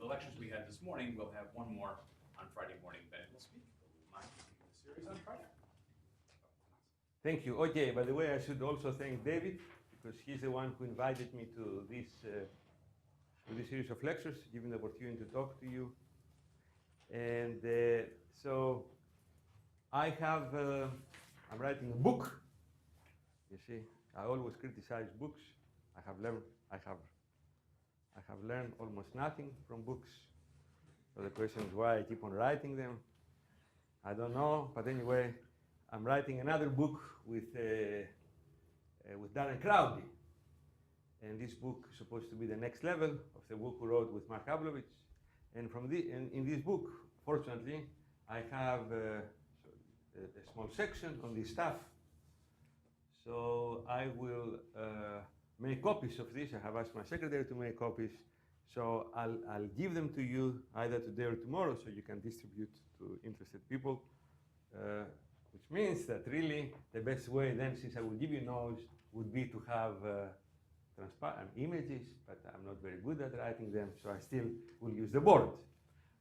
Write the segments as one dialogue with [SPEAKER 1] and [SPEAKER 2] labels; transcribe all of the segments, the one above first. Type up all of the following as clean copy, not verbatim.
[SPEAKER 1] the lectures we had this morning, we'll have one more on Friday morning. Bennett will speak. We'll remind you of the series on Friday.
[SPEAKER 2] Thank you. Okay, by the way, I should also thank David, because he's the one who invited me to this series of lectures, giving the opportunity to talk to you. And so I have, I'm writing a book. You see, I always criticize books. I have learned almost nothing from books. So the question is why I keep on writing them. I don't know, but anyway, I'm writing another book with Darren Crowley. And this book is supposed to be the next level of the book we wrote with Mark Ablovich. And in this book, fortunately, I have a small section on this stuff. So I will make copies of this. I have asked my secretary to make copies. So I'll give them to you either today or tomorrow, so you can distribute to interested people. Which means that really the best way then, since I will give you notes, would be to have transparent images, but I'm not very good at writing them, so I still will use the board.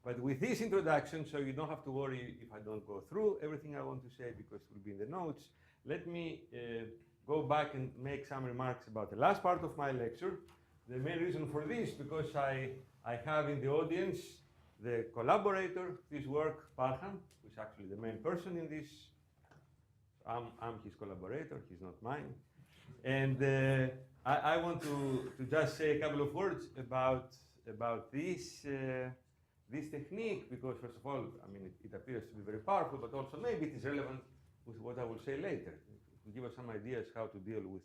[SPEAKER 2] But with this introduction, so you don't have to worry if I don't go through everything I want to say, because it will be in the notes, let me go back and make some remarks about the last part of my lecture. The main reason for this, because I have in the audience the collaborator of this work, Parham, who is actually the main person in this. I'm his collaborator, he's not mine. And I want to just say a couple of words about this technique, because first of all, I mean, it appears to be very powerful, but also maybe it is relevant with what I will say later. It will give us some ideas how to deal with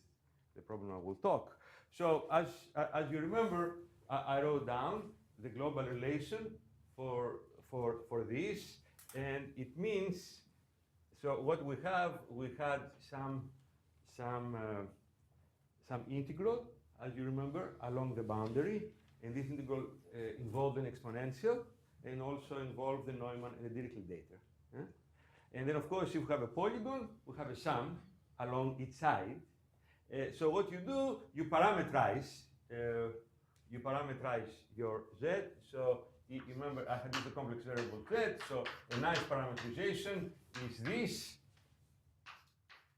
[SPEAKER 2] the problem I will talk. So as you remember, I wrote down the global relation for this, and it means, so what we had some integral, as you remember, along the boundary, and this integral involved an exponential and also involved the Neumann and the Dirichlet data. Yeah? And then, of course, if we have a polygon, we have a sum along each side. So what you do, you parameterize your z. So you remember I had used the complex variable z. So a nice parameterization is this.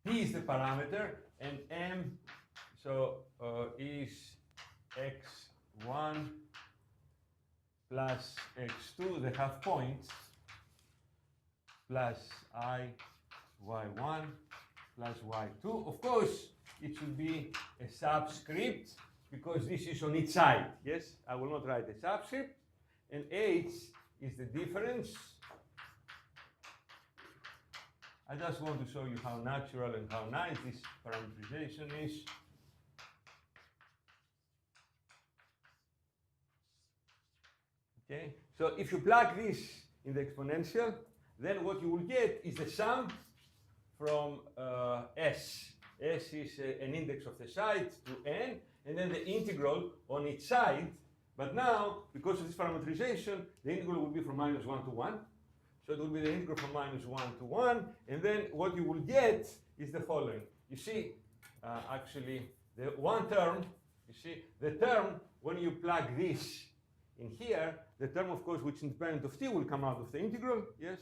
[SPEAKER 2] P is the parameter, and m is x1 plus x2, the half points, plus I y1 plus y2. Of course, it should be a subscript, because this is on each side. Yes, I will not write a subscript. And h is the difference. I just want to show you how natural and how nice this parameterization is. Okay, so if you plug this in the exponential, then what you will get is the sum from s. S is an index of the sides to n, and then the integral on each side. But now, because of this parameterization, the integral will be from -1 to 1. So it will be the integral from -1 to 1. And then what you will get is the following. You see, actually, the one term, you see, the term, when you plug this in here, the term, of course, which is independent of t, will come out of the integral, yes?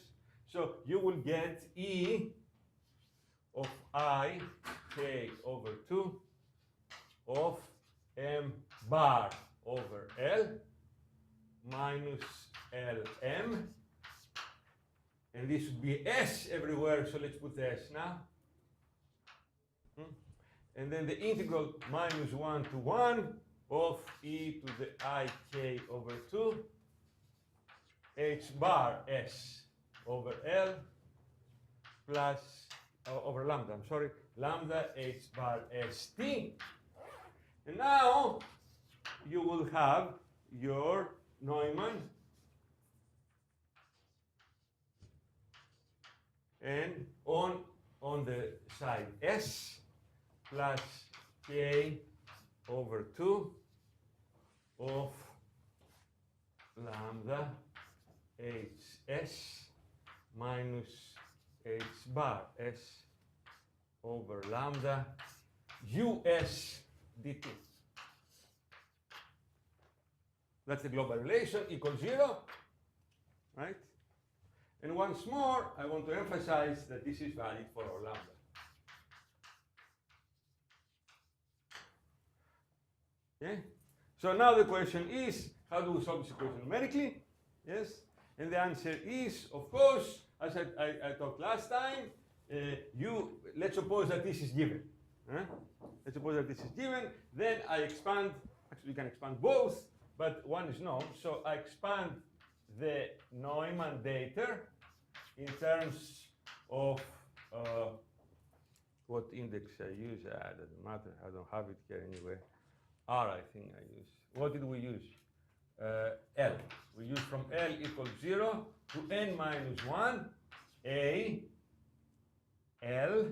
[SPEAKER 2] So you will get e of I k over 2 of m bar over L minus Lm. And this would be S everywhere, so let's put the S now. And then the integral -1 to 1 of e to the ik over 2 h bar S over L plus over lambda, I'm sorry, lambda h bar st. And now you will have your Neumann and on the side S plus k over 2 of lambda hs minus h bar s over lambda us dt. That's the global relation equals 0, right? And once more, I want to emphasize that this is valid for all lambda. Okay? So now the question is, how do we solve this equation numerically? Yes? And the answer is, of course, as I talked last time, let's suppose that this is given. Let's suppose that this is given. Then I expand, actually you can expand both, but one is known. So I expand the Neumann data in terms of what index I use. Doesn't matter, I don't have it here anyway. R, I think I use. What did we use? L. We use from L equals 0 to n minus 1, A, L,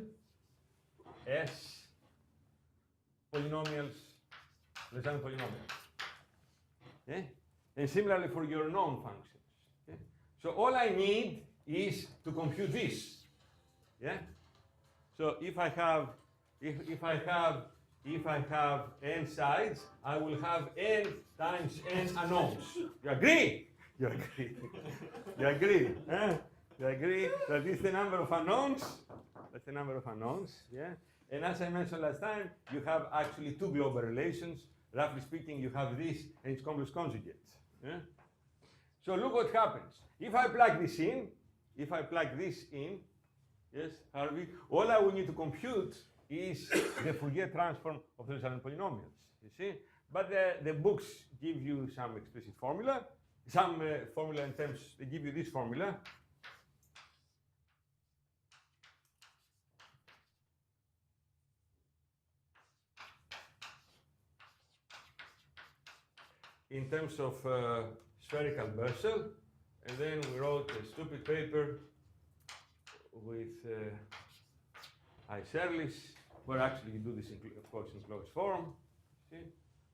[SPEAKER 2] S, polynomials, Lezan polynomials. Okay? And similarly for your known functions. Okay? So all I need is to compute this. Yeah? So if I have n sides, I will have n times n unknowns. You agree? You agree? You agree? You agree that this is the number of unknowns? That's the number of unknowns, yeah? And as I mentioned last time, you have actually two global relations. Roughly speaking, you have this and its complex conjugate. Yeah? So look what happens. If I plug this in, yes, Harvey, all I will need to compute is the Fourier transform of the Lezan polynomials, you see? But the books give you some explicit formula, formula in terms, they give you this formula. In terms of spherical Bessel, and then we wrote a stupid paper with Iserlis, where actually you do this, of course, in closed form. See?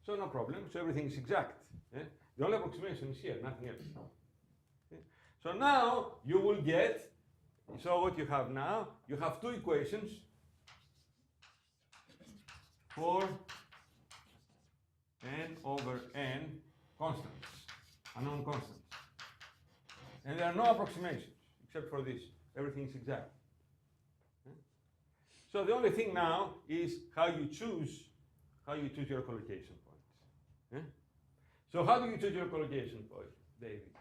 [SPEAKER 2] So no problem. So everything is exact. Yeah? The only approximation is here, nothing else. Okay? So now you will get, so what you have now, you have two equations for n over n constants, unknown constants. And there are no approximations except for this. Everything is exact. So the only thing now is how you choose your collocation points. Yeah? So how do you choose your collocation point, David?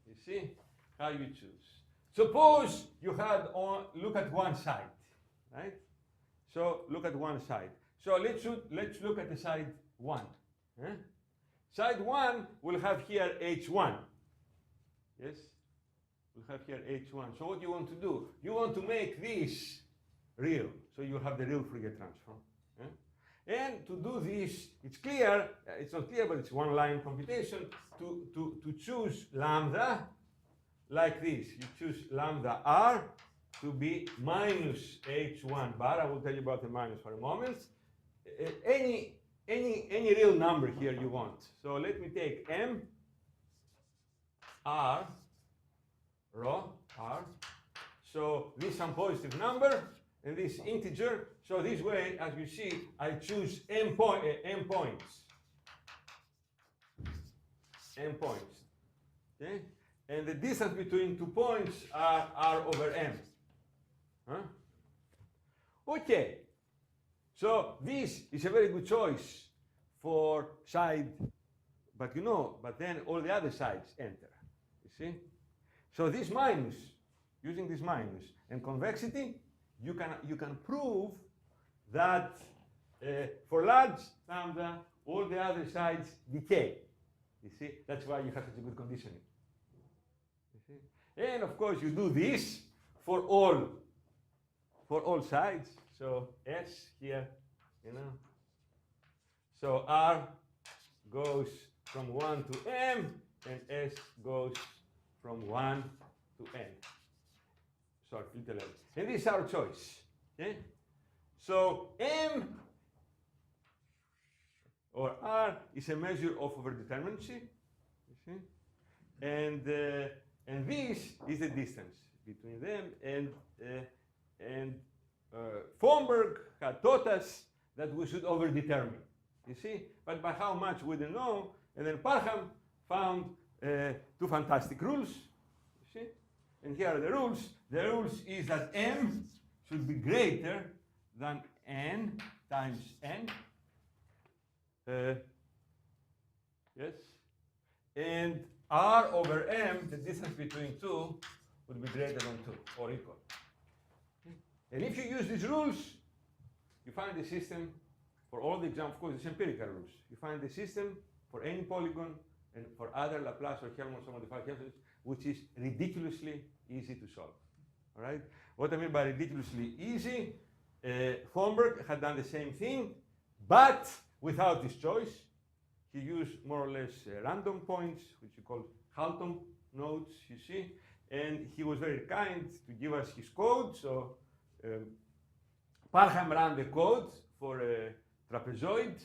[SPEAKER 2] You see how you choose. Suppose you had look at one side, right? So look at one side. So let's look at the side 1. Yeah? Side 1 will have here H1. Yes? We'll have here H1. So what you want to do? You want to make this real. So you have the real Fourier transform. Yeah? And to do this, it's clear, it's not clear, but it's one line computation, to choose lambda like this. You choose lambda r to be minus H1 bar. I will tell you about the minus for a moment. Any real number here you want. So let me take m, r, rho, r. So this is some positive number, and this integer. So this way, as you see, I choose m points. M points. Okay? And the distance between 2 points are r over m. Huh? Okay. So this is a very good choice for side, but then all the other sides enter. You see? So this minus, using this minus and convexity, you can prove that for large lambda, all the other sides decay. You see? That's why you have such a good conditioning. You see? And of course you do this for all sides. So S here, So R goes from 1 to m, and S goes from 1 to n. Sorry, little l. And this is our choice. Okay? So m or R is a measure of overdeterminacy. You see? And this is the distance between them. And Fomberg had taught us that we should overdetermine. You see? But by how much we don't know. And then Parham found two fantastic rules. You see? And here are the rules. The rules is that m should be greater than n times n. Yes. And r over m, the distance between two, would be greater than 2 or equal. And if you use these rules, you find the system for all the examples. Of course, it's empirical rules. You find the system for any polygon and for other Laplace or Helmholtz modified functions, which is ridiculously easy to solve. All right? What I mean by ridiculously easy, Homburg had done the same thing, but without this choice. He used more or less random points, which he called Halton nodes, you see, and he was very kind to give us his code. So Parham ran the code for a trapezoid,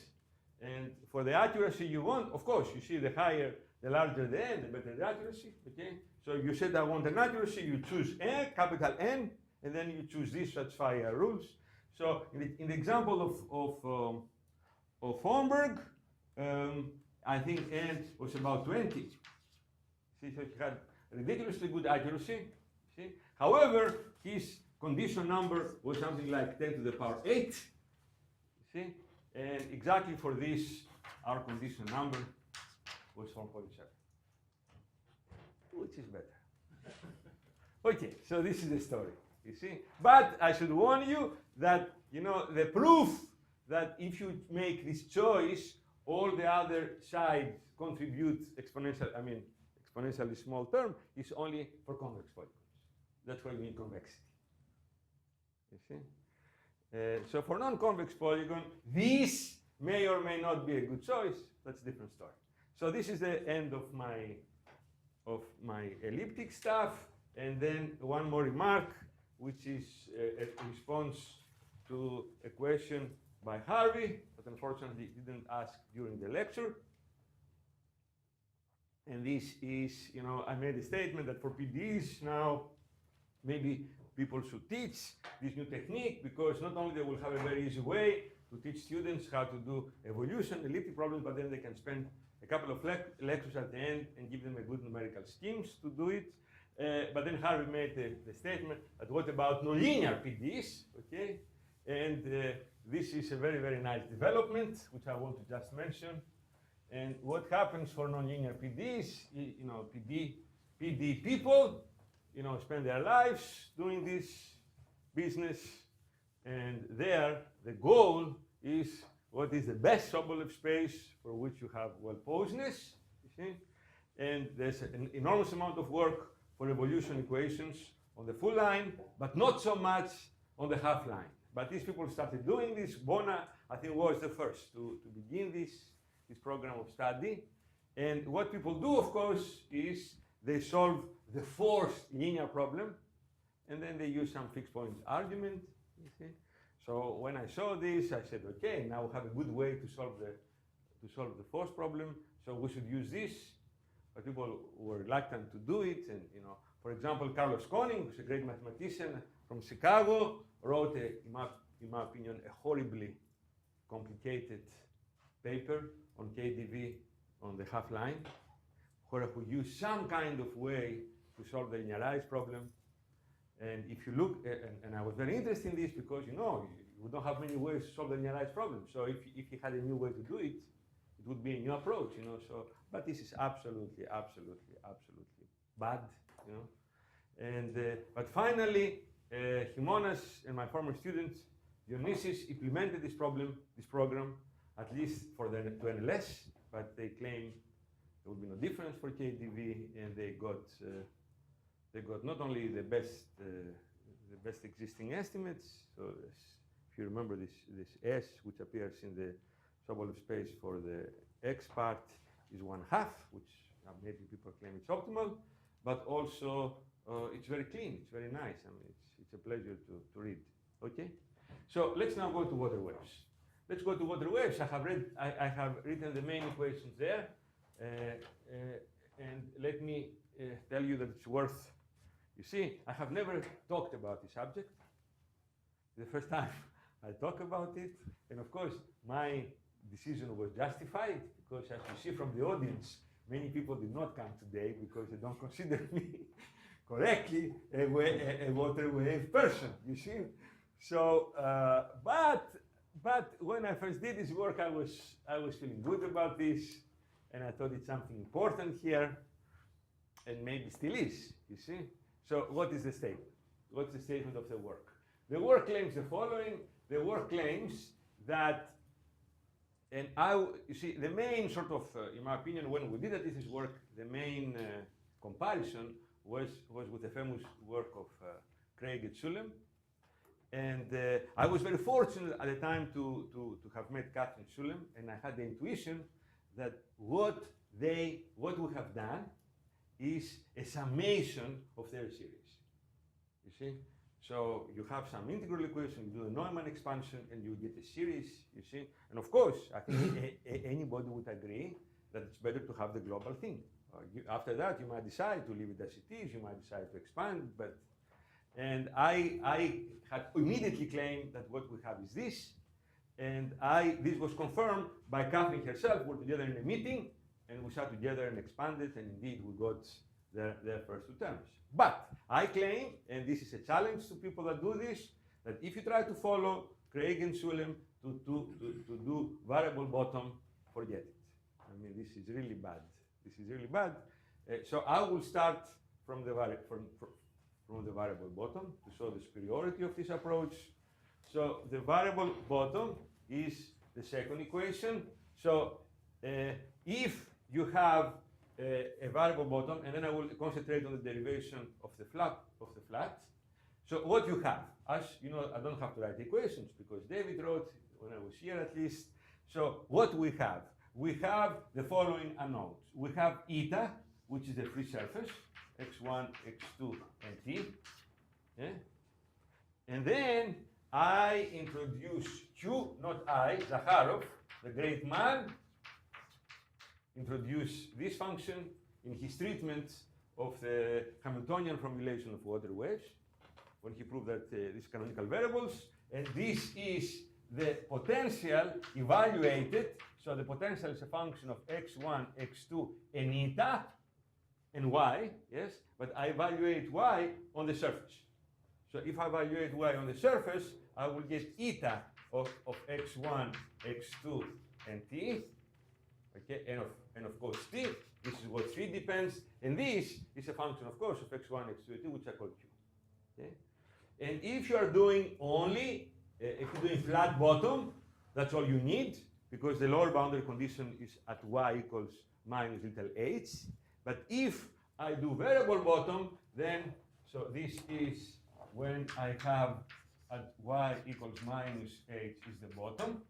[SPEAKER 2] and for the accuracy you want, of course, you see the higher, the larger the n, the better the accuracy, okay? So you said I want an accuracy, you choose n, capital N, and then you choose this, satisfy our rules. So in the example of Homburg, I think n was about 20. See, so he had ridiculously good accuracy. See? However, his condition number was something like 10 to the power 8. See? And exactly for this, our condition number was 1.7, which is better. Okay, so this is the story, you see. But I should warn you that, you know, the proof that if you make this choice, all the other sides contribute exponentially small term is only for convex polygons. That's why we need convexity. You see? So for non-convex polygon, this may or may not be a good choice. That's a different story. So this is the end of my elliptic stuff. And then one more remark, which is a response to a question by Harvey, but unfortunately didn't ask during the lecture. And this is, you know, I made a statement that for PDEs now, maybe people should teach this new technique, because not only they will have a very easy way to teach students how to do evolution, elliptic problems, but then they can spend a couple of lectures at the end and give them a good numerical schemes to do it. But then Harvey made the statement that what about nonlinear PDEs, okay? And this is a very, very nice development, which I want to just mention. And what happens for nonlinear PDEs, you know, PD people, you know, spend their lives doing this business, and there the goal is what is the best Sobolev space for which you have well-posedness, you see? And there's an enormous amount of work for evolution equations on the full line, but not so much on the half line. But these people started doing this. Bona, I think, was the first to begin this program of study. And what people do, of course, is they solve the forced linear problem, and then they use some fixed point argument, you see. So when I saw this, I said, okay, now we have a good way to solve the forced problem, so we should use this. But people were reluctant to do it, and, you know, for example, Carlos Koning, who's a great mathematician from Chicago, wrote, in my opinion, a horribly complicated paper on KDV on the half line, where we use some kind of way to solve the linearized problem. And if you look, and I was very interested in this because, you know, we don't have many ways to solve the linearized problem. So if you had a new way to do it, it would be a new approach, you know. So, but this is absolutely bad, you know. And but finally, Himonas and my former student Dionysis implemented this program, at least for the to NLS, but they claim there will be no difference for KDV, and they got not only the best existing estimates. So if you remember this S, which appears in the Sobolev space for the X part, is 1/2, which maybe people claim it's optimal, but also it's very clean, it's very nice. I mean, it's a pleasure to read. Okay, so let's now go to water waves. Let's go to water waves. I have written the main equations there, and let me tell you that it's worth. You see, I have never talked about the subject. The first time I talk about it, and of course my decision was justified, because as you see from the audience, many people did not come today because they don't consider me correctly a water wave person, you see. So, but when I first did this work, I was feeling good about this, and I thought it's something important here, and maybe still is, you see. So what is the statement? What's the statement of the work? The work claims the following. The work claims that, and you see, the main sort of, in my opinion, when we did the thesis work, the main comparison was with the famous work of Craig and Sulem. And I was very fortunate at the time to have met Catherine Sulem, and I had the intuition that what we have done is a summation of their series. You see? So you have some integral equation, you do a Neumann expansion, and you get a series, you see? And of course, I think anybody would agree that it's better to have the global thing. After that, you might decide to leave it as it is, you might decide to expand, but, and I had immediately claimed that what we have is this, and this was confirmed by Catherine herself. We're together in a meeting, and we sat together and expanded, and indeed we got their first two terms. But I claim, and this is a challenge to people that do this, that if you try to follow Craig and Sulem to do variable bottom, forget it. I mean, this is really bad. This is really bad. So I will start from the variable bottom to show the superiority of this approach. So the variable bottom is the second equation. So if you have a variable bottom, and then I will concentrate on the derivation of the flat. So what you have, as you know, I don't have to write equations because David wrote when I was here at least. So what we have the following unknowns. We have eta, which is the free surface, x1, x2, and t. Yeah? And then I introduce Q, not I, Zakharov, the great man, introduce this function in his treatment of the Hamiltonian formulation of water waves, when he proved that these canonical variables, and this is the potential evaluated. So the potential is a function of x1, x2, and eta, and y, yes, but I evaluate y on the surface. So if I evaluate y on the surface, I will get eta of x1, x2, and t, okay, and of course t. This is what phi depends, and this is a function, of course, of x1, x2, and t, which I call q. Okay? And if you are doing only, if you're doing flat bottom, that's all you need, because the lower boundary condition is at y equals minus little h. But if I do variable bottom, then, so this is when I have at y equals minus h is the bottom.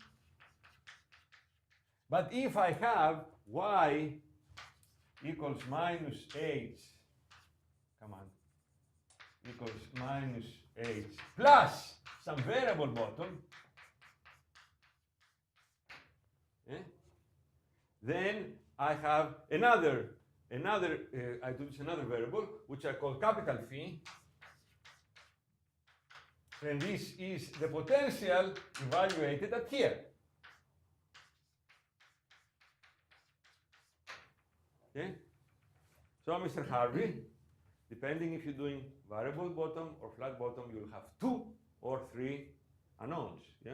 [SPEAKER 2] But if I have y equals minus h, come on, equals minus h plus some variable bottom, then I have another I introduce another variable, which I call capital phi, and this is the potential evaluated at here. Okay? So, Mr. Harvey, depending if you're doing variable bottom or flat bottom, you'll have 2 or 3 unknowns. Yeah?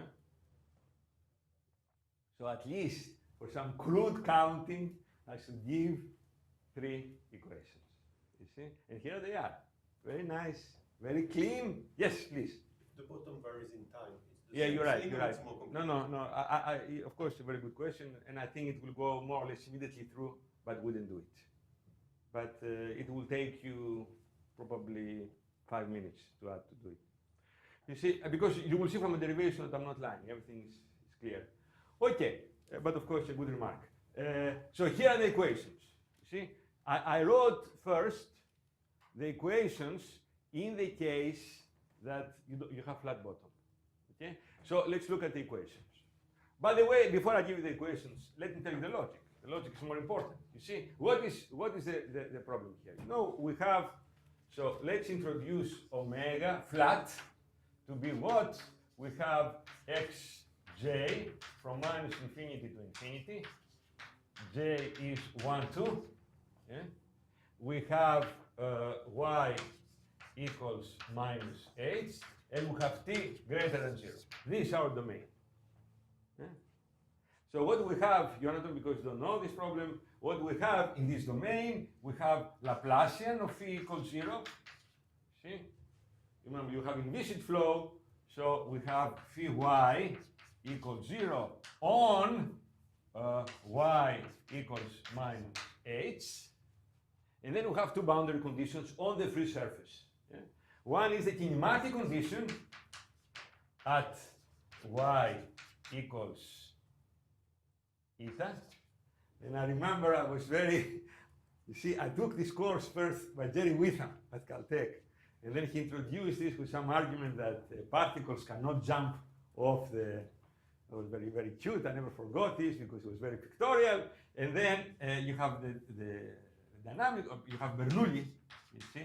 [SPEAKER 2] So at least for some crude counting, I should give 3 equations. You see? And here they are. Very nice, very clean. Yes, please.
[SPEAKER 3] The bottom varies in time.
[SPEAKER 2] Yeah, you're right. You're right. No. I, of course, a very good question, and I think it will go more or less immediately through, but wouldn't do it. But it will take you probably 5 minutes to do it. You see, because you will see from the derivation that I'm not lying. Everything is clear. Okay, but of course, a good remark. So here are the equations. You see, I wrote first the equations in the case that you have flat bottom. Okay, so let's look at the equations. By the way, before I give you the equations, let me tell you the logic. The logic is more important. You see, what is the problem here? You know, we have, so let's introduce omega flat to be what? We have xj from minus infinity to infinity, j is 1, 2. Yeah? We have y equals minus h, and we have t greater than 0. This is our domain. Yeah? So what we have, Jonathan, because you don't know this problem, what we have in this domain, we have Laplacian of phi equals 0. See? Remember, you have implicit flow, so we have phi y equals 0 on y equals minus h. And then we have two boundary conditions on the free surface. Yeah? One is the kinematic condition at y equals eta. And I remember I was very, you see, I took this course first by Jerry Witham at Caltech. And then he introduced this with some argument that particles cannot jump off the. It was very, very cute. I never forgot this because it was very pictorial. And then you have the dynamic, you have Bernoulli, you see,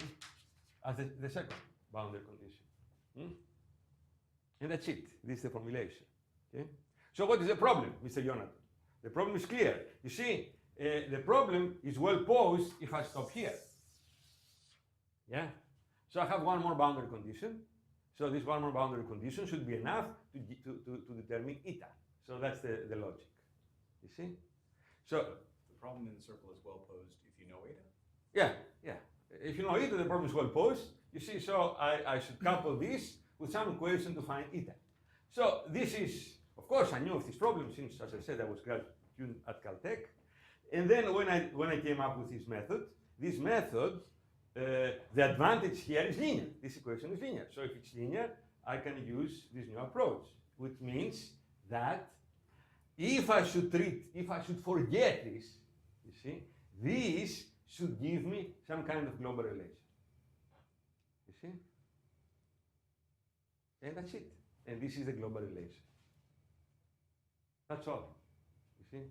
[SPEAKER 2] as the second boundary condition. And that's it. This is the formulation. Okay? So what is the problem, Mr. Jonathan? The problem is clear. You see, the problem is well posed if I stop here. Yeah? So I have one more boundary condition. So this one more boundary condition should be enough to determine eta. So that's the logic. You see? So
[SPEAKER 1] the problem in the circle is well posed if you know eta?
[SPEAKER 2] Yeah. If you know eta, the problem is well posed. You see, so I should couple this with some equation to find eta. So this is, of course, I knew of this problem since, as I said, I was graduate student at Caltech. And then when I came up with this method, the advantage here is linear. This equation is linear. So if it's linear, I can use this new approach, which means that if I should forget this, you see, this should give me some kind of global relation. You see? And that's it. And this is the global relation. That's all. You see?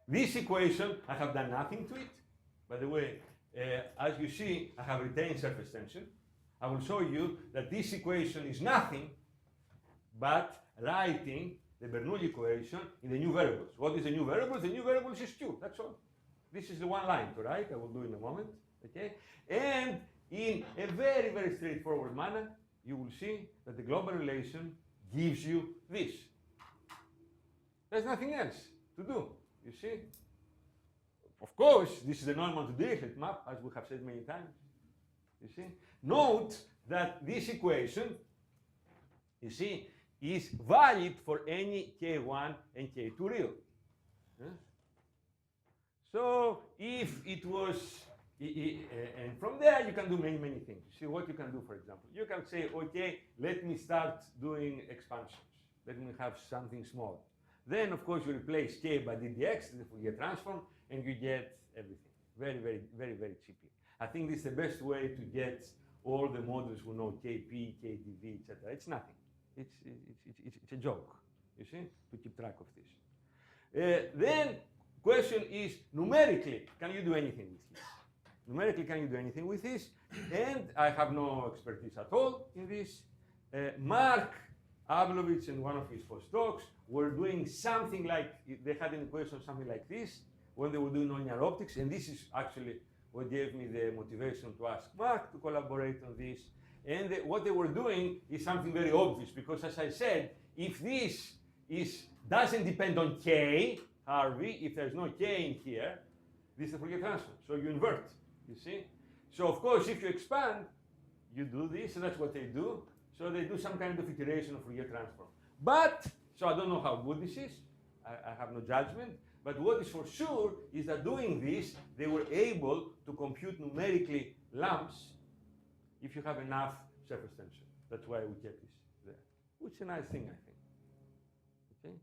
[SPEAKER 2] This equation, I have done nothing to it. By the way, as you see, I have retained surface tension. I will show you that this equation is nothing but writing the Bernoulli equation in the new variables. What is the new variable? The new variable is Q, that's all. This is the one line to write, I will do in a moment, okay? And in a very, very straightforward manner, you will see that the global relation gives you this. There's nothing else to do, you see? Of course, this is the normal to Dirichlet map, as we have said many times. You see? Note that this equation, you see, is valid for any K1 and K2 real. Yeah? So if it was, and from there you can do many, many things. See what you can do, for example. You can say, okay, let me start doing expansions. Let me have something small. Then, of course, you replace K by ddx, the Fourier transform, and you get everything very, very, very, very cheaply. I think this is the best way to get all the models who know Kp, Kdv, etc. It's nothing. It's a joke, you see, to keep track of this. Then, question is, numerically, can you do anything with this? Numerically, can you do anything with this? And I have no expertise at all in this. Mark Ablovich and one of his postdocs were doing something like, they had an equation something like this when they were doing nonlinear optics, and this is actually what gave me the motivation to ask Mark to collaborate on this. And what they were doing is something very obvious, because as I said, if this doesn't depend on K, Harvey, if there's no K in here, this is the Fourier transform. So you invert, you see? So of course, if you expand, you do this, and that's what they do. So they do some kind of iteration of Fourier transform. But, so I don't know how good this is. I have no judgment. But what is for sure is that doing this, they were able to compute numerically lumps if you have enough surface tension. That's why we kept this there. Which is a nice thing, I think. Okay?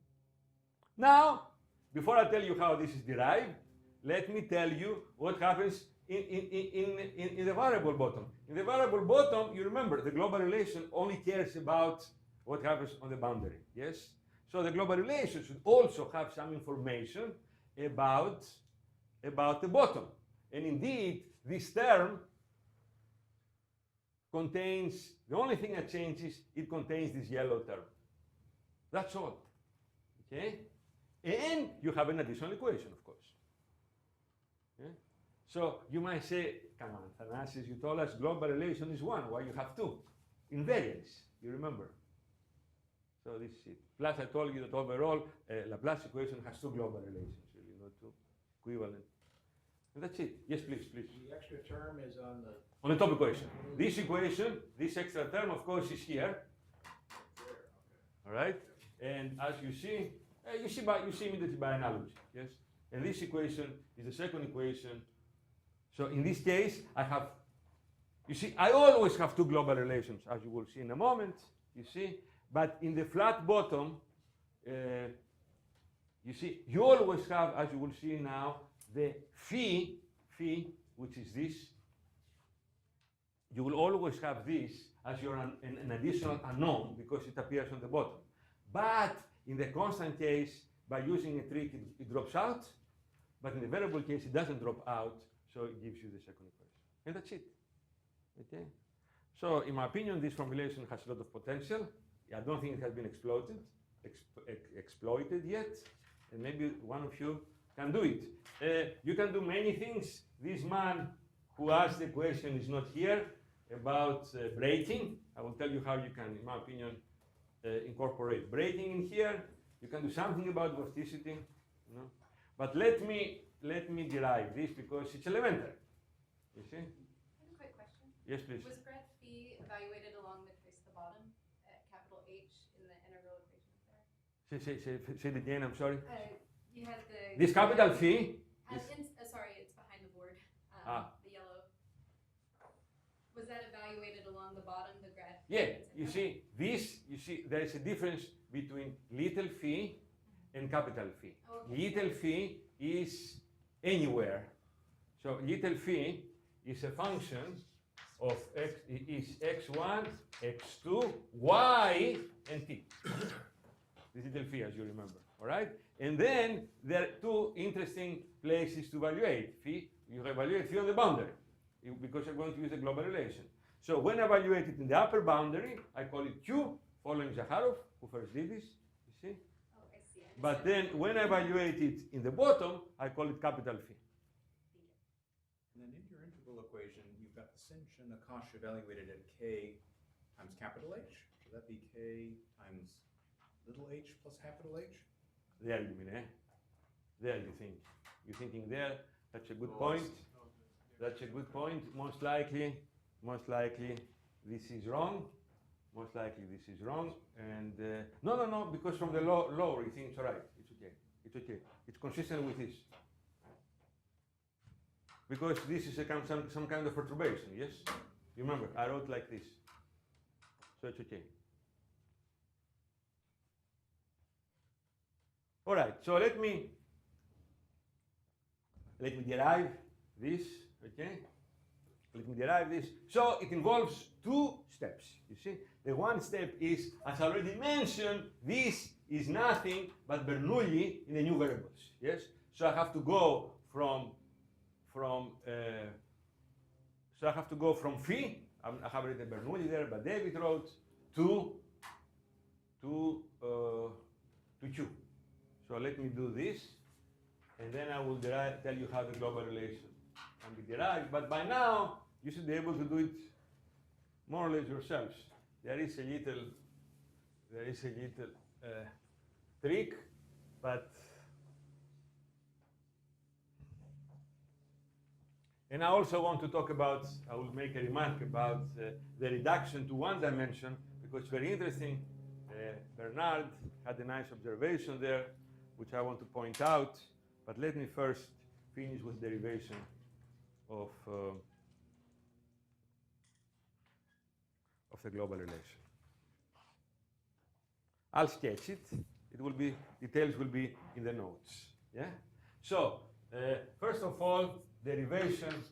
[SPEAKER 2] Now, before I tell you how this is derived, let me tell you what happens in the variable bottom. In the variable bottom, you remember, the global relation only cares about what happens on the boundary, yes? So the global relation should also have some information about the bottom. And indeed, this term contains, the only thing that changes, it contains this yellow term. That's all, okay? And you have an additional equation, of course. Yeah? So you might say, come on, Thanasis, you told us global relation is 1. Why you have 2? Invariance, you remember. So this is it. Plus I told you that overall, Laplace equation has 2 global relations, really, not 2 equivalent. And that's it. Yes, please, please.
[SPEAKER 4] The extra term is on the
[SPEAKER 2] On the top equation. This equation, this extra term, of course, is here.
[SPEAKER 4] there. Okay.
[SPEAKER 2] All right? And as you see immediately by analogy, yes? And this equation is the second equation. So in this case, I always have 2 global relations, as you will see in a moment, you see? But in the flat bottom, you always have, as you will see now, the phi, which is this. You will always have this as your an additional unknown because it appears on the bottom. But in the constant case, by using a trick, it drops out. But in the variable case, it doesn't drop out, so it gives you the second equation. And that's it. Okay? So in my opinion, this formulation has a lot of potential. I don't think it has been exploited yet, and maybe one of you can do it. You can do many things. This man who asked the question is not here about braking. I will tell you how you can, in my opinion, incorporate braking in here. You can do something about vorticity, you know? But let me derive this because it's elementary. You see?
[SPEAKER 5] I have a quick question.
[SPEAKER 2] Yes, please.
[SPEAKER 5] Was grad phi evaluated along the trace the bottom at capital H in the integral equation there?
[SPEAKER 2] Say it again, I'm sorry.
[SPEAKER 5] You had the...
[SPEAKER 2] This capital phi.
[SPEAKER 5] sorry, it's behind the board. The yellow. Was that evaluated along the bottom, the grad phi?
[SPEAKER 2] Yeah, you see, there is a difference between little phi and capital phi.
[SPEAKER 5] Okay.
[SPEAKER 2] Little phi is anywhere. So little phi is a function of x1, x2, y, and t. This little phi, as you remember, all right? And then there are 2 interesting places to evaluate phi. You evaluate phi on the boundary, because you're going to use a global relation. So when I evaluate it in the upper boundary, I call it Q, following Zakharov, who first did this, you see?
[SPEAKER 5] Oh, I see.
[SPEAKER 2] But then when I evaluate it in the bottom, I call it capital phi.
[SPEAKER 1] And then in your integral equation, you've got the sinh and Akash evaluated at k times capital H. Should that be k times little h plus capital H?
[SPEAKER 2] There you mean, eh? There you think. You're thinking there, that's a good point. That's a good point. Most likely, this is wrong. Most likely this is wrong. And no, because from the lower you think it's all right. It's okay. It's okay. It's consistent with this. Because this is some kind of perturbation, yes? You remember, I wrote like this. So it's okay. All right, so let me derive this, okay? Let me derive this. So it involves 2 steps, you see? The one step is, as I already mentioned, this is nothing but Bernoulli in the new variables, yes? So I have to go from phi, I have written Bernoulli there, but David wrote, to Q. So let me do this, and then I will tell you how the global relation can be derived. But by now, you should be able to do it more or less yourselves. There is a little trick, but and I also want to talk about, I will make a remark about the reduction to 1 dimension, because it's very interesting. Bernard had a nice observation there, which I want to point out, but let me first finish with derivation of the global relation. I'll sketch it. It will be, details will be in the notes. Yeah. So first of all, derivation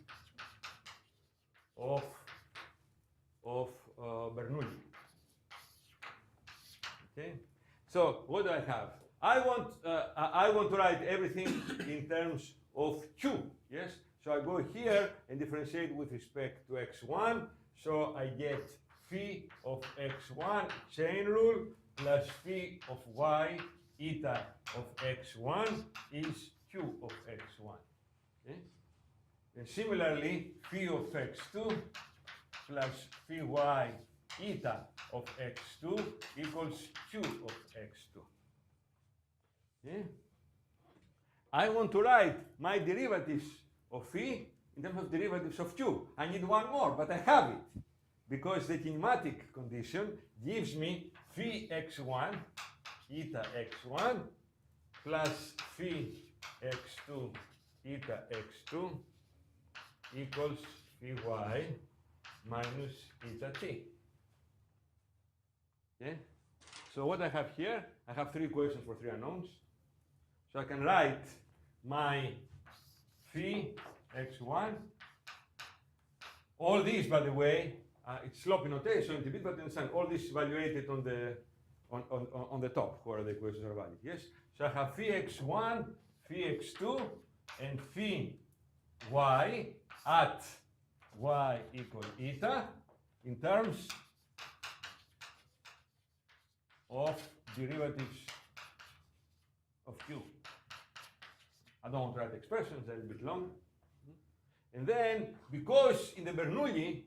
[SPEAKER 2] of Bernoulli. Okay. So what do I have? I want to write everything in terms of Q. Yes. So I go here and differentiate with respect to x1. So I get phi of x1 chain rule plus phi of y eta of x1 is q of x1. Okay? And similarly, phi of x2 plus phi y eta of x2 equals q of x2. Okay? I want to write my derivatives of phi in terms of derivatives of q. I need one more, but I have it, because the kinematic condition gives me phi x1 eta x1 plus phi x2 eta x2 equals phi y minus eta t. Okay? So what I have here, I have three equations for three unknowns. So I can write my phi x1. All these, by the way, it's sloppy notation, it's a bit, but understand, all this is evaluated on the top, where the equations are valid. Yes? So I have phi x1, phi x2, and phi y at y equal eta in terms of derivatives of q. I don't want to write expressions, they're a bit long. And then, because in the Bernoulli,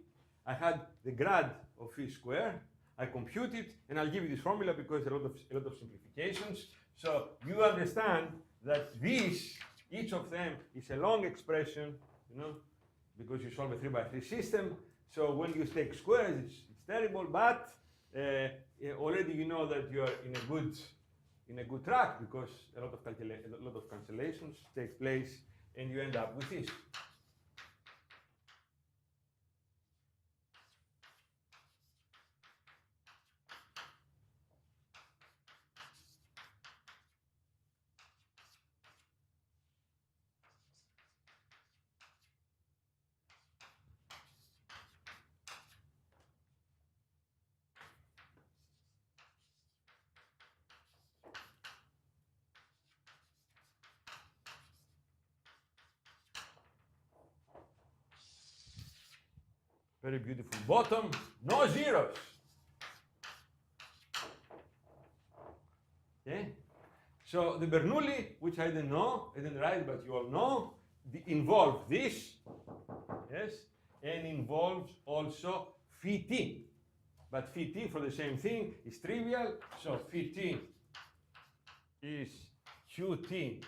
[SPEAKER 2] I had the grad of phi square, I compute it, and I'll give you this formula because there are a lot of simplifications. So you understand that this, each of them, is a long expression, you know, because you solve a 3x3 system. So when you take squares, it's terrible, but already you know that you are in a good track, because a lot of cancellations take place, and you end up with this. Very beautiful bottom, no zeros. Okay? So the Bernoulli, which I didn't know, I didn't write, but you all know, involved this, yes, and involves also phi t. But phi t for the same thing is trivial, so phi t is qt.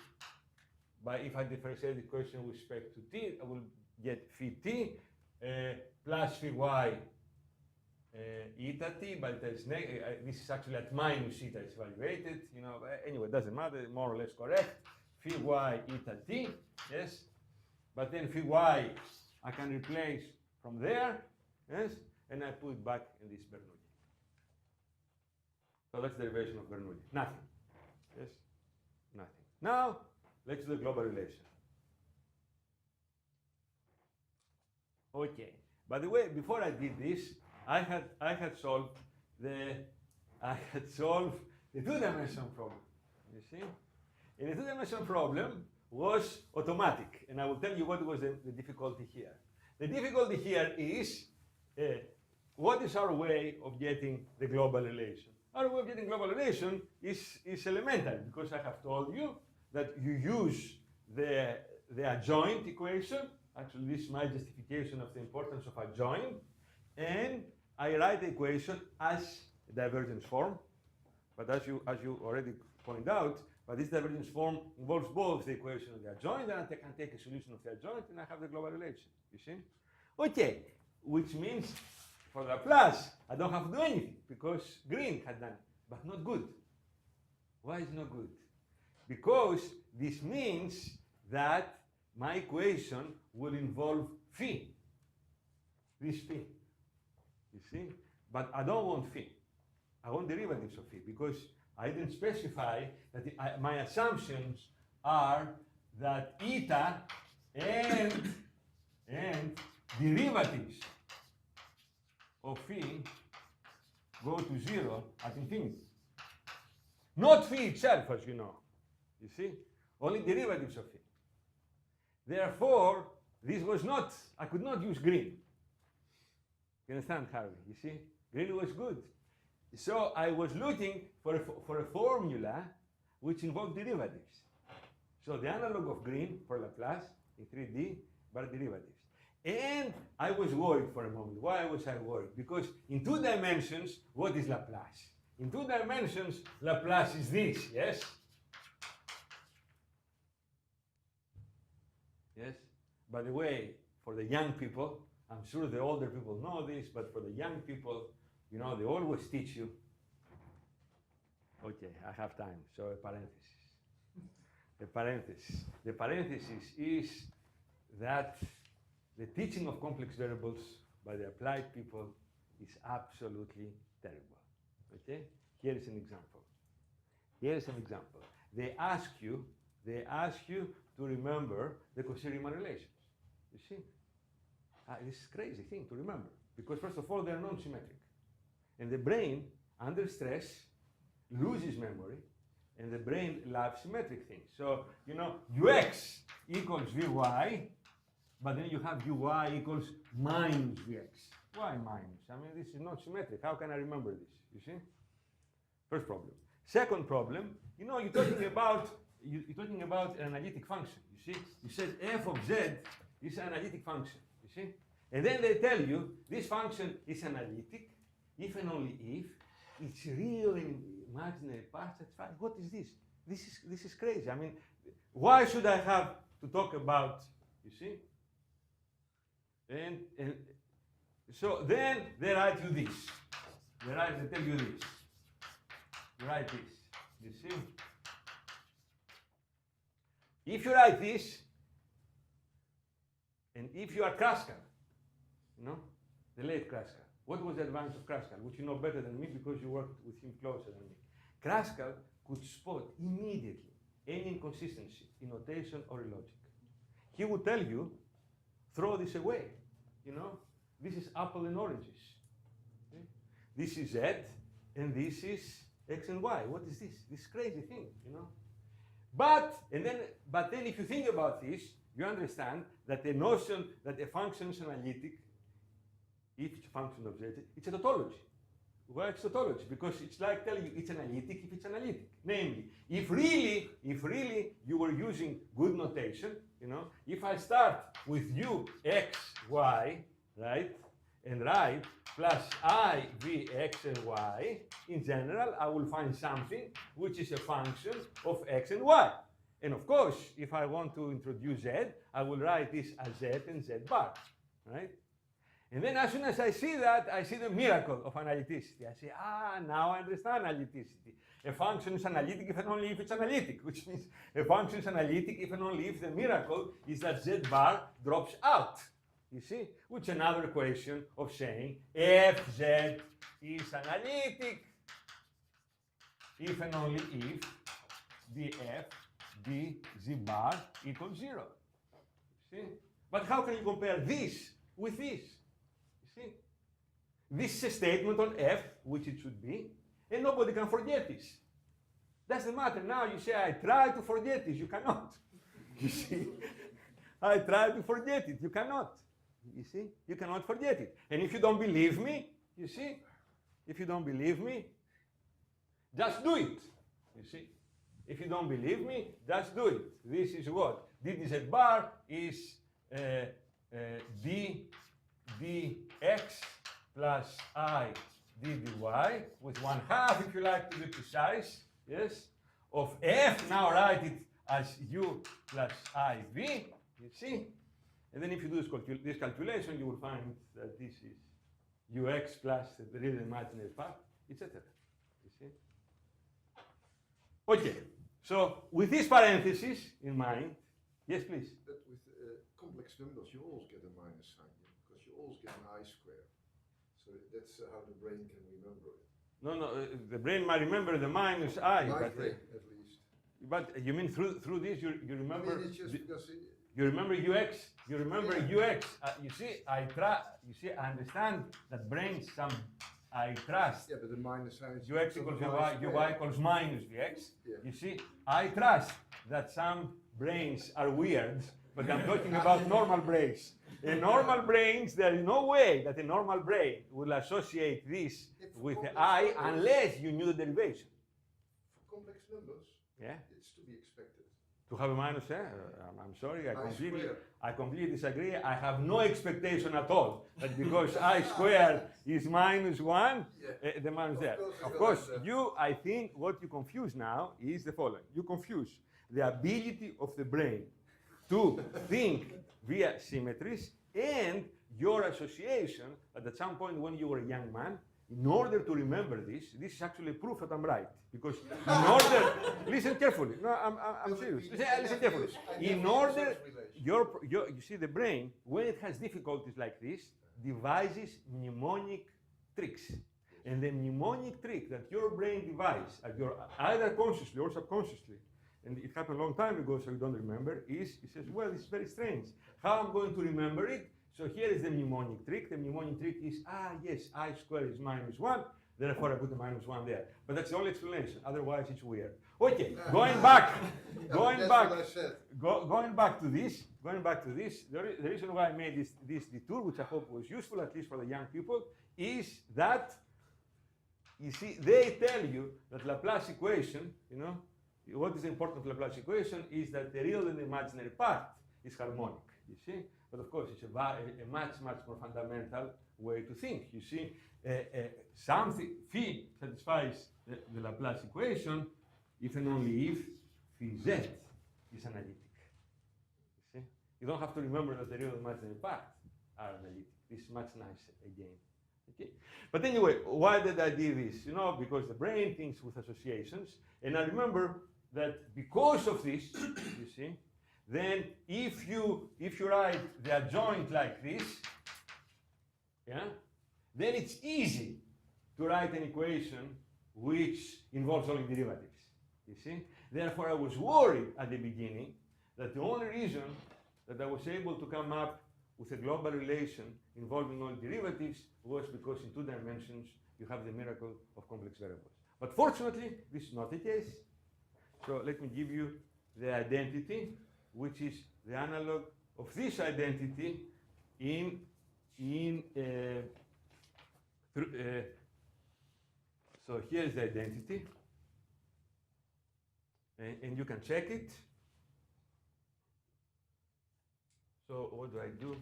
[SPEAKER 2] But if I differentiate the equation with respect to t, I will get phi t plus phi y eta t, but it's this is actually at minus eta, it's evaluated, you know, anyway, it doesn't matter, more or less correct. Phi y eta t, yes, but then phi y I can replace from there, yes, and I put it back in this Bernoulli. So that's the derivation of Bernoulli, nothing, yes, nothing. Now, let's do the global relation. Okay. By the way, before I did this, I had solved the two-dimensional problem. You see, and the two-dimensional problem was automatic, and I will tell you what was the difficulty here. The difficulty here is what is our way of getting the global relation? Our way of getting global relation is elementary, because I have told you that you use the adjoint equation. Actually, this is my justification of the importance of adjoint, and I write the equation as a divergence form. But as you already pointed out, but this divergence form involves both the equation of the adjoint, and I can take a solution of the adjoint, and I have the global relation. You see? Okay, which means for Laplace, I don't have to do anything, because Green had done it, but not good. Why is it not good? Because this means that my equation will involve phi, this phi, you see? But I don't want phi. I want derivatives of phi, because I didn't specify that my assumptions are that eta and derivatives of phi go to 0 at infinity. Not phi itself, as you know. You see? Only derivatives of phi. Therefore, this was not, I could not use green. You understand, Harvey? You see? Green was good. So I was looking for a formula which involve derivatives. So the analog of green for Laplace in 3D, but derivatives. And I was worried for a moment. Why was I worried? Because in 2 dimensions, what is Laplace? In 2 dimensions, Laplace is this, yes? Yes? By the way, for the young people, I'm sure the older people know this, but for the young people, you know, they always teach you. Okay, I have time, so a parenthesis. A parenthesis. The parenthesis is that the teaching of complex variables by the applied people is absolutely terrible. Okay? Here is an example. Here is an example. They ask you to remember the Cauchy-Riemann relations. You see? This is a crazy thing to remember, because first of all, they are non-symmetric. And the brain, under stress, loses memory, and the brain loves symmetric things. So, you know, ux equals vy, but then you have uy equals minus vx. Why minus? I mean, this is not symmetric. How can I remember this? You see? First problem. Second problem, you know, you're talking about an analytic function. You see? You said f of z is an analytic function. You see? And then they tell you this function is analytic if and only if it's real in imaginary parts. That's fine. What is this? This is crazy. I mean, why should I have to talk about? You see? And so then they write you this. They tell you this. You write this. You see? If you write this, and if you are Kraskal, you know, the late Kraskal, what was the advantage of Kraskal, which you know better than me because you worked with him closer than me? Kraskal could spot immediately any inconsistency in notation or in logic. He would tell you, throw this away. You know, this is apple and oranges. Okay? This is Z, and this is X and Y. What is this? This crazy thing, you know? But then if you think about this, you understand that the notion that a function is analytic, if it's a function of Z, it's a tautology. Why it's tautology? Because it's like telling you it's analytic if it's analytic. Namely, if really you were using good notation, you know, if I start with u, x, y, right, and write plus I, v, x, and y, in general, I will find something which is a function of x and y. And of course, if I want to introduce z, I will write this as z and z bar, right? And then as soon as I see that, I see the miracle of analyticity. I say, now I understand analyticity. A function is analytic if and only if it's analytic, which means a function is analytic if and only if the miracle is that z bar drops out. You see? Which is another equation of saying fz is analytic if and only if df dz bar equals 0. You see? But how can you compare this with this? You see? This is a statement on f, which it should be, and nobody can forget this. That's the matter. Now you say, I try to forget this. You cannot. You see? I try to forget it. You cannot. You see? You cannot forget it. And if you don't believe me, you see? If you don't believe me, just do it. You see? If you don't believe me, just do it. This is what? dz bar is dx plus I ddy with 1/2, if you like to be precise, yes, of f. Now write it as u plus iv, you see? And then if you do this calculation, you will find that this is ux plus the real imaginary part, etc. You see? Okay, so with this parenthesis in mind, yes, please.
[SPEAKER 6] But with complex numbers, you always get a minus sign, because you always get an I square. So that's how the brain can remember it.
[SPEAKER 2] No, the brain might remember the minus I.
[SPEAKER 6] My
[SPEAKER 2] But,
[SPEAKER 6] brain, at least.
[SPEAKER 2] but you mean through this you remember?
[SPEAKER 6] I mean, it's just because
[SPEAKER 2] You remember ux? You remember ux? You see, I understand that brains I trust.
[SPEAKER 6] yeah, but the minus sign is
[SPEAKER 2] Ux equals uy equals minus vx.
[SPEAKER 6] Yeah.
[SPEAKER 2] You see, I trust that some brains are weird, but I'm talking about normal brains. In normal brains, there is no way that a normal brain will associate this with the I unless you knew the derivation.
[SPEAKER 6] For complex numbers,
[SPEAKER 2] Yeah?
[SPEAKER 6] It's to be expected.
[SPEAKER 2] To have a minus, I'm sorry, I
[SPEAKER 6] square.
[SPEAKER 2] completely disagree. I have no expectation at all that because I squared is minus 1,
[SPEAKER 6] Yeah.
[SPEAKER 2] the minus there.
[SPEAKER 6] course
[SPEAKER 2] Of
[SPEAKER 6] it's
[SPEAKER 2] course,
[SPEAKER 6] like that.
[SPEAKER 2] I think what you confuse now is the following. You confuse the ability of the brain to think via symmetries and your association that at some point when you were a young man, in order to remember this is actually proof that I'm right. Because in order, listen carefully. No, I'm serious. Listen carefully. In order, you see the brain, when it has difficulties like this, devises mnemonic tricks. And the mnemonic trick that your brain devises, either consciously or subconsciously, and it happened a long time ago, so you don't remember, is it says, well, it's very strange. How I'm going to remember it? So here is the mnemonic trick. The mnemonic trick is, yes, I squared is minus 1, therefore I put the minus 1 there. But that's the only explanation, otherwise it's weird. Okay, going back
[SPEAKER 6] What I said.
[SPEAKER 2] going back to this, the reason why I made this detour, which I hope was useful, at least for the young people, is that, you see, they tell you that Laplace equation, what is important of Laplace equation is that the real and the imaginary part is harmonic, you see? But of course, it's a much, much more fundamental way to think. You see, something, phi satisfies the Laplace equation if and only if phi z is analytic. You see, you don't have to remember that the real and imaginary part are analytic. This is much nicer again. Okay. But anyway, why did I do this? Because the brain thinks with associations, and I remember that because of this, you see, then if you write the adjoint like this, then it's easy to write an equation which involves only derivatives. You see? Therefore, I was worried at the beginning that the only reason that I was able to come up with a global relation involving all derivatives was because in 2 dimensions you have the miracle of complex variables. But fortunately, this is not the case. So let me give you the identity, which is the analog of this identity so here's the identity, and you can check it. So what do I do?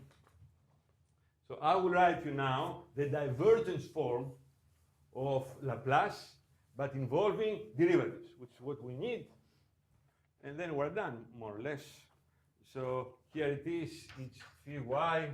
[SPEAKER 2] So I will write you now the divergence form of Laplace, but involving derivatives, which is what we need. And then we're done, more or less. So here it is, it's phi y.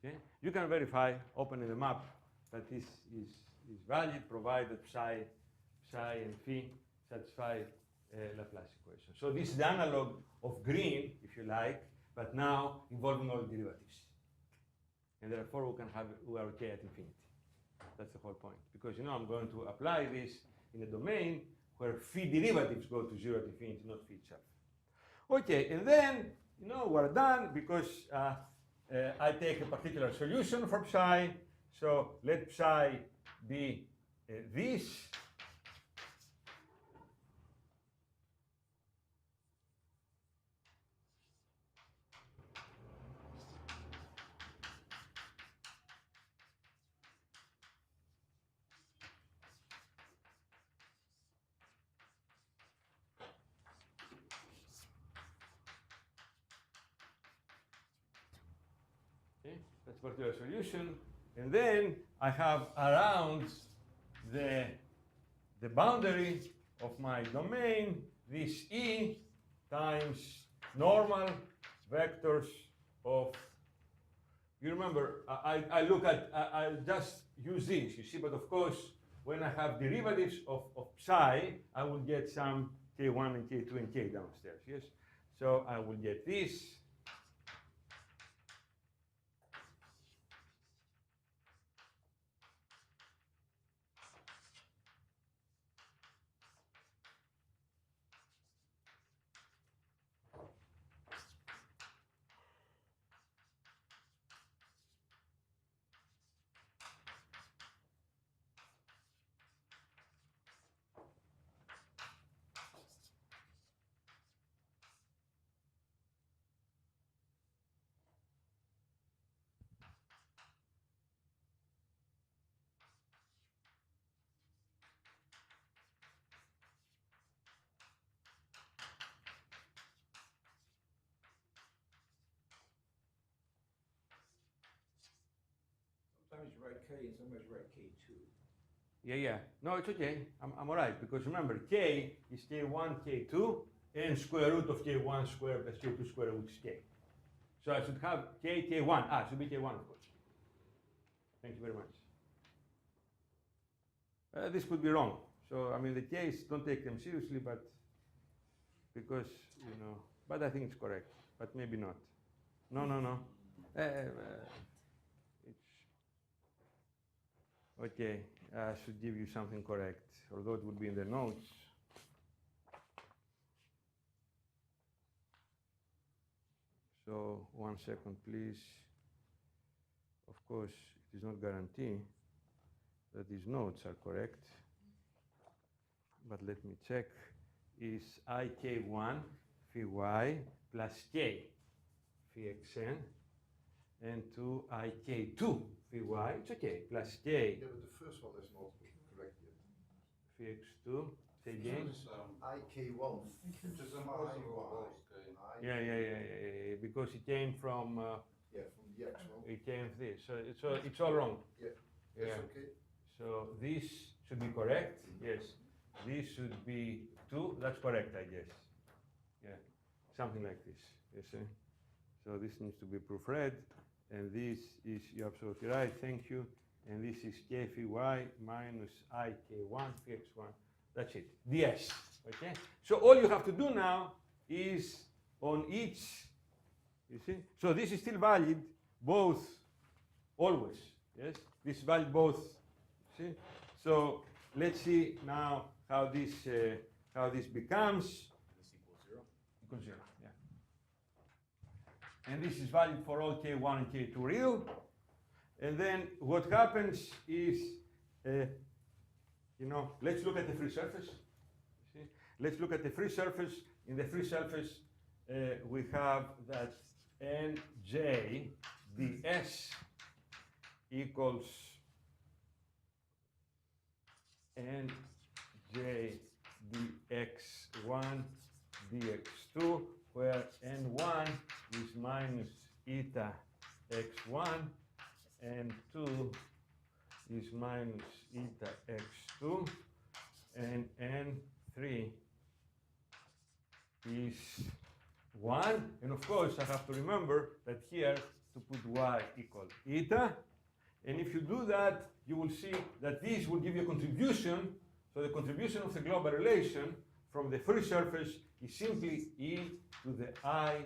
[SPEAKER 2] Okay? You can verify, opening the map, that this is valid, provided psi and phi satisfy Laplace equation. So this is the analog of green, if you like, but now involving all derivatives. And therefore we are okay at infinity. That's the whole point. Because I'm going to apply this in a domain where phi derivatives go to 0 at infinity, not phi itself. Okay, and then we're done because I take a particular solution for psi. So let psi be this. Okay, that's a particular solution. And then I have around the boundary of my domain this E times normal vectors of, you remember, I look at, I just use this, you see, but of course, when I have derivatives of psi, I will get some k1 and k2 and k downstairs, yes? So I will get this.
[SPEAKER 4] Sometimes you write K and sometimes you write K2.
[SPEAKER 2] Yeah. No, it's okay. I'm all right, because remember, k is k1, k2, and square root of k1 squared plus k2 squared, which is k. So I should have k, k1. It should be k1, of course. Thank you very much. This could be wrong. So, I mean, the k's, don't take them seriously, but because, but I think it's correct, but maybe not. No. It's okay. I should give you something correct, although it would be in the notes. So 1 second, please. Of course, it is not guarantee that these notes are correct, but let me check. Is ik1 phi y plus k phi xn and 2 ik2 phi y, it's okay, plus k
[SPEAKER 6] Yeah, but the first one is not correct yet.
[SPEAKER 2] phi x2, say again.
[SPEAKER 6] IK1.
[SPEAKER 4] Which is
[SPEAKER 6] phi
[SPEAKER 4] impossible,
[SPEAKER 6] y.
[SPEAKER 4] both, okay.
[SPEAKER 2] Yeah, because it came from
[SPEAKER 6] Yeah, from the x1.
[SPEAKER 2] it came this, so it's all wrong.
[SPEAKER 6] That's
[SPEAKER 2] Yeah.
[SPEAKER 6] okay.
[SPEAKER 2] So this should be correct. Yes, this should be 2. That's correct, I guess. Yeah, something like this. You see. So this needs to be proofread, and this is, you're absolutely right. Thank you. And this is k phi y minus ik1 phi x1. That's it. ds. Okay. So all you have to do now is on each. You see. So this is still valid both always. Yes. This is valid both. See. So let's see now how this becomes.
[SPEAKER 1] This equals 0.
[SPEAKER 2] Equals 0. Yeah. And this is valid for all k1 and k2 real. And then what happens is, let's look at the free surface. See? Let's look at the free surface. In the free surface, we have that nj ds equals nj dx1 dx2, where n1 is minus eta x1, and 2 is minus eta x2, and n3 is 1. And of course, I have to remember that here to put y equal eta. And if you do that, you will see that this will give you a contribution. So the contribution of the global relation from the free surface is simply e to the I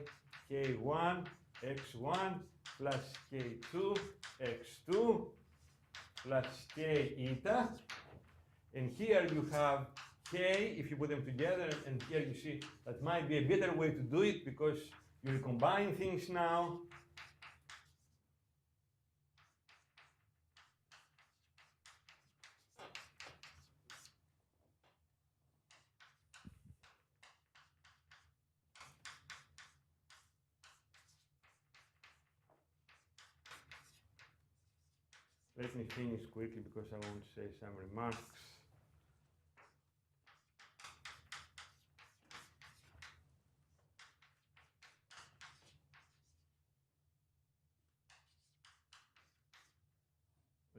[SPEAKER 2] k1 x1 plus k2 x2 plus k eta. And here you have k, if you put them together, and here you see that might be a better way to do it because you combine things now. Let me finish quickly because I want to say some remarks.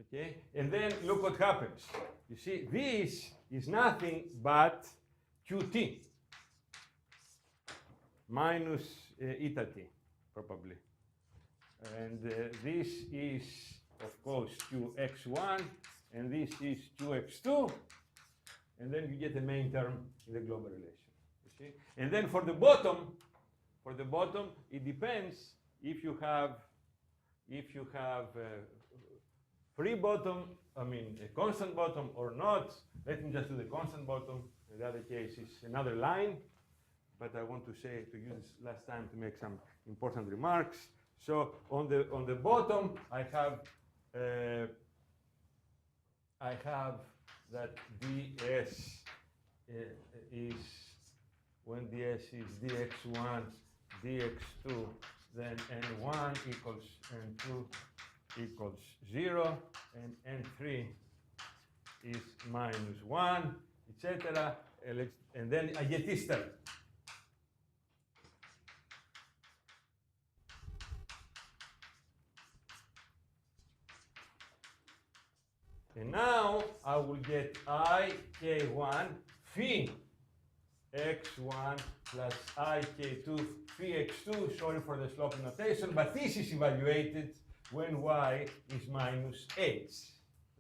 [SPEAKER 2] Okay, and then look what happens. You see, this is nothing but qt minus eta t, probably. And this is, of course, qx1 and this is 2x2, and then you get the main term in the global relation. You see? And then for the bottom, it depends if you have free bottom, I mean a constant bottom or not. Let me just do the constant bottom. In the other case is another line, but I want to use this last time to make some important remarks. So on the bottom, I have that ds is, when ds is dx1, dx2, then n1 equals n2 equals 0, and n3 is minus 1, etc. And then I get this term. And now I will get I k1 phi x1 plus I k2 phi x2, sorry for the sloppy notation, but this is evaluated when y is minus h,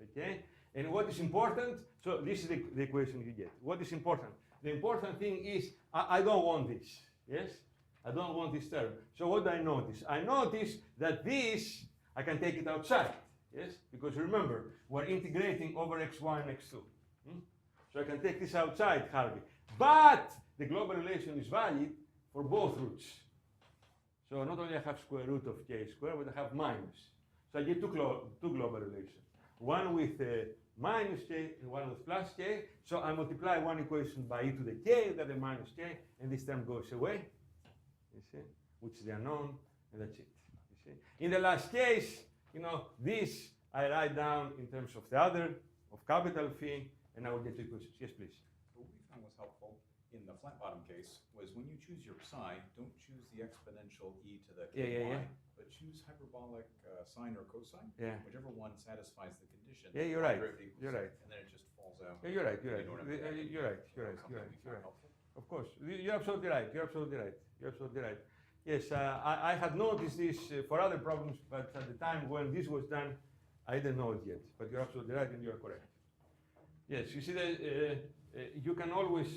[SPEAKER 2] okay? And what is important, so this is the equation you get. What is important? The important thing is, I don't want this, yes? I don't want this term. So what do I notice? I notice that this, I can take it outside, yes? Because remember, we're integrating over x1 and x2. So I can take this outside, Harvey. But the global relation is valid for both roots. So not only I have square root of k squared, but I have minus. So I get two global relations. One with minus k and one with plus k. So I multiply one equation by e to the k, the other minus k, and this term goes away. You see? Which is the unknown, and that's it. You see? In the last case, this I write down in terms of the other, of capital phi, and I will get two equations. Yes, please.
[SPEAKER 1] What we found was helpful in the flat bottom case was when you choose your psi, don't choose the exponential e to the ky, but choose hyperbolic sine or cosine, whichever one satisfies the condition.
[SPEAKER 2] Yeah, you're right.
[SPEAKER 1] You're right. And then it just falls out.
[SPEAKER 2] Yeah, you're right. You're right. You're right. Of course, you're absolutely right. You're absolutely right. Yes, I had noticed this for other problems, but at the time when this was done, I didn't know it yet. But you're absolutely right, and you're correct. Yes, you see that you can always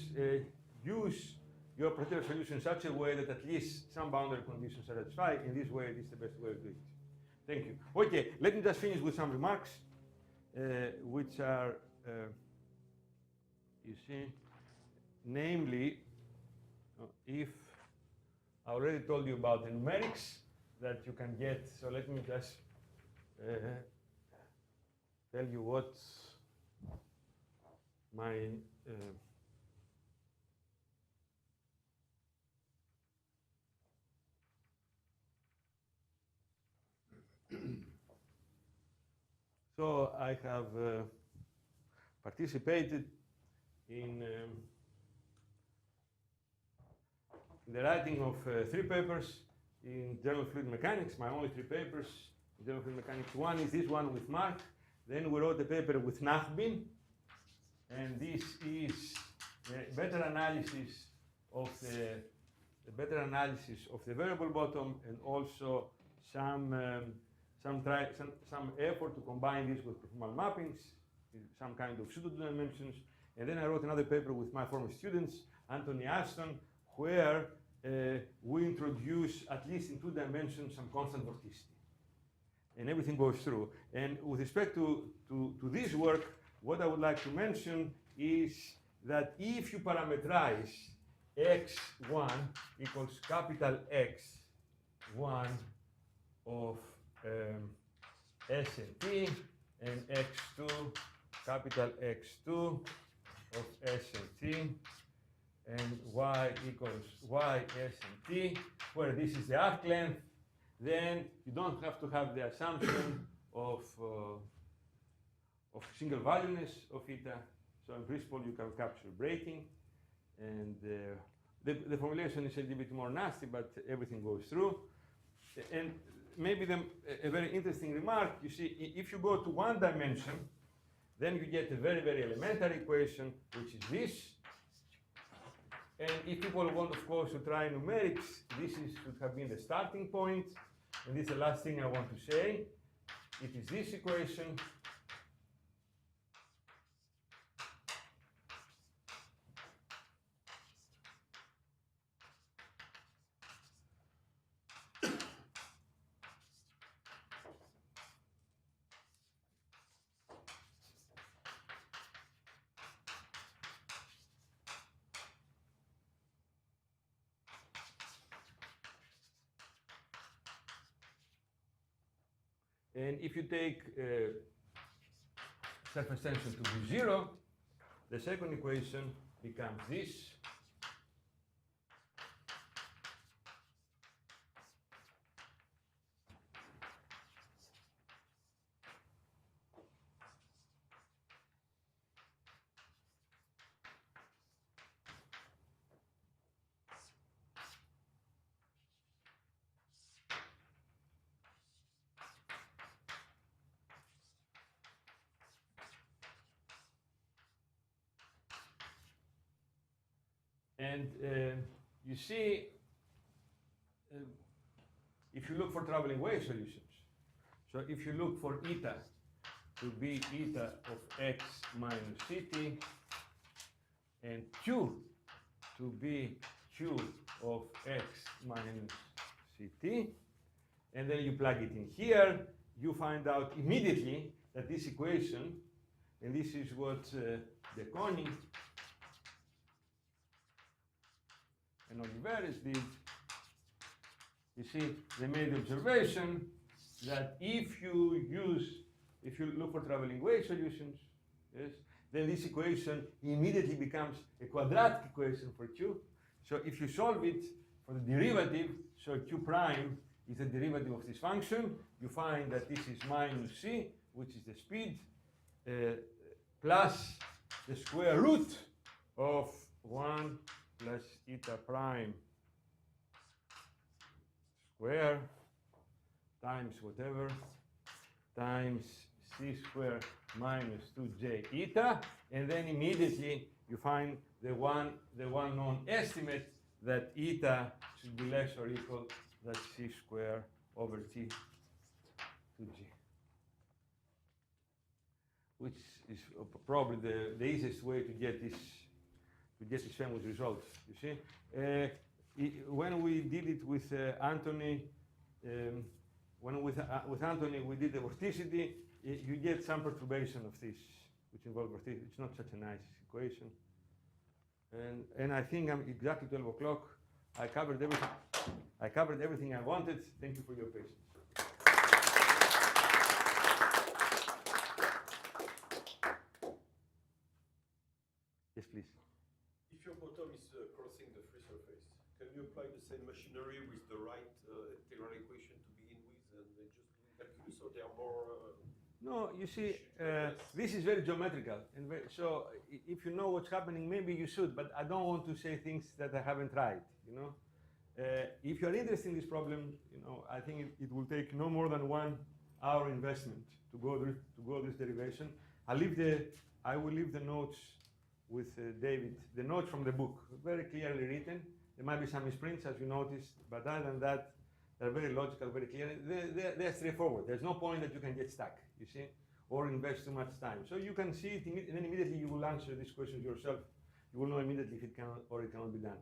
[SPEAKER 2] use your particular solution in such a way that at least some boundary conditions are satisfied. In this way, this is the best way of doing it. Thank you. Okay, let me just finish with some remarks, which are, you see, namely, if I already told you about the numerics that you can get, so let me just tell you what my so I have participated in the writing of 3 papers in general fluid mechanics, my only 3 papers in general fluid mechanics. One is this one with Mark. Then we wrote a paper with Nachbin, and this is a better analysis of the variable bottom, and also some effort to combine this with performal mappings, some kind of pseudo dimensions. And then I wrote another paper with my former students, Anthony Ashton, where we introduce, at least in 2 dimensions, some constant vorticity. And everything goes through. And with respect to this work, what I would like to mention is that if you parameterize x1 equals capital X1 of S and T, and x2 capital X2 of S and T, and y equals y, S, and T, where this is the arc length, then you don't have to have the assumption of single valueness of eta. So in principle, you can capture braking, and the formulation is a little bit more nasty, but everything goes through. And maybe a very interesting remark, you see, if you go to 1 dimension, then you get a very, very elementary equation, which is this. And if people want, of course, to try numerics, this should have been the starting point. And this is the last thing I want to say. It is this equation And if you take surface tension to be 0, the second equation becomes this. And you see, if you look for traveling wave solutions, so if you look for eta to be eta of x minus ct, and q to be q of x minus ct, and then you plug it in here, you find out immediately that this equation, and this is what De Koning and Oliveres did. You see, they made the observation that if you look for traveling wave solutions, yes, then this equation immediately becomes a quadratic equation for Q. So if you solve it for the derivative, so Q prime is the derivative of this function, you find that this is minus C, which is the speed, plus the square root of 1 plus eta prime square times whatever times c square minus 2j eta, and then immediately you find the one known estimate that eta should be less or equal than c square over t 2g, which is probably the easiest way to get this famous result. You see, when we did it with Anthony, with Anthony we did the vorticity. You get some perturbation of this, which involves vorticity. It's not such a nice equation. And I think I'm exactly 12 o'clock. I covered everything I wanted. Thank you for your patience. Yes, please.
[SPEAKER 3] If your bottom is crossing the free surface, can you apply the same machinery with the right integral equation to begin with, and then just doing calculus, or they are more?
[SPEAKER 2] No, you see, this is very geometrical, and so if you know what's happening, maybe you should. But I don't want to say things that I haven't tried. You know, if you're interested in this problem, you know, I think it will take no more than 1 hour investment to go this derivation. I will leave the notes with David, the notes from the book, very clearly written. There might be some misprints, as you noticed, but other than that, they're very logical, very clear. They're straightforward. There's no point that you can get stuck, you see, or invest too much time. So you can see it, and then immediately you will answer these questions yourself. You will know immediately if it can or it cannot be done.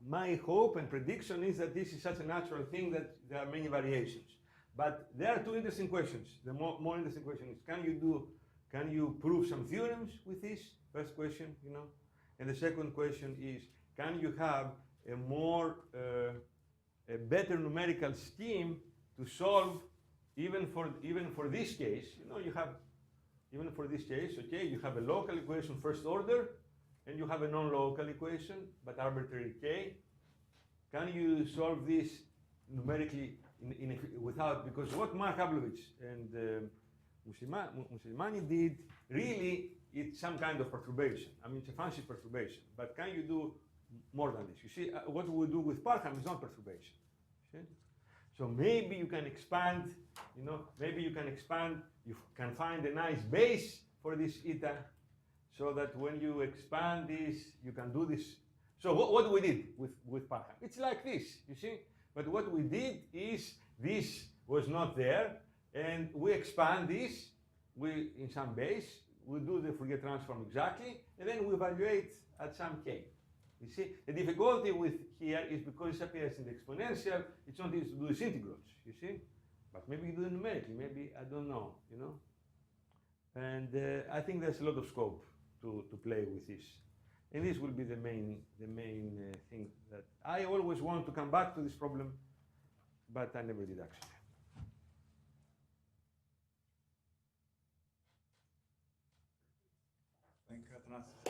[SPEAKER 2] My hope and prediction is that this is such a natural thing that there are many variations. But there are 2 interesting questions. The more interesting question is, can you prove some theorems with this? First question, you know. And the second question is, can you have a better numerical scheme to solve even for this case? You know, you have, even for this case, okay, you have a local equation first order, and you have a non-local equation, but arbitrary k. Can you solve this numerically without, because what Mark Ablovich and Musilmani did, really, it's some kind of perturbation. I mean, it's a fancy perturbation, but can you do more than this? You see, what we do with Parham is not perturbation. See? So maybe you can expand, you know, you can find a nice base for this eta, so that when you expand this, you can do this. So what we did with Parham, it's like this, you see? But what we did is, this was not there, and we expand this in some base, we do the Fourier transform exactly, and then we evaluate at some k. You see, the difficulty with here is because it appears in the exponential, it's not easy to do these integrals, you see? But maybe you do it numerically, maybe, I don't know, you know? And I think there's a lot of scope to play with this. And this will be the main thing that I always want to come back to this problem, but I never did actually.
[SPEAKER 1] Thanasis.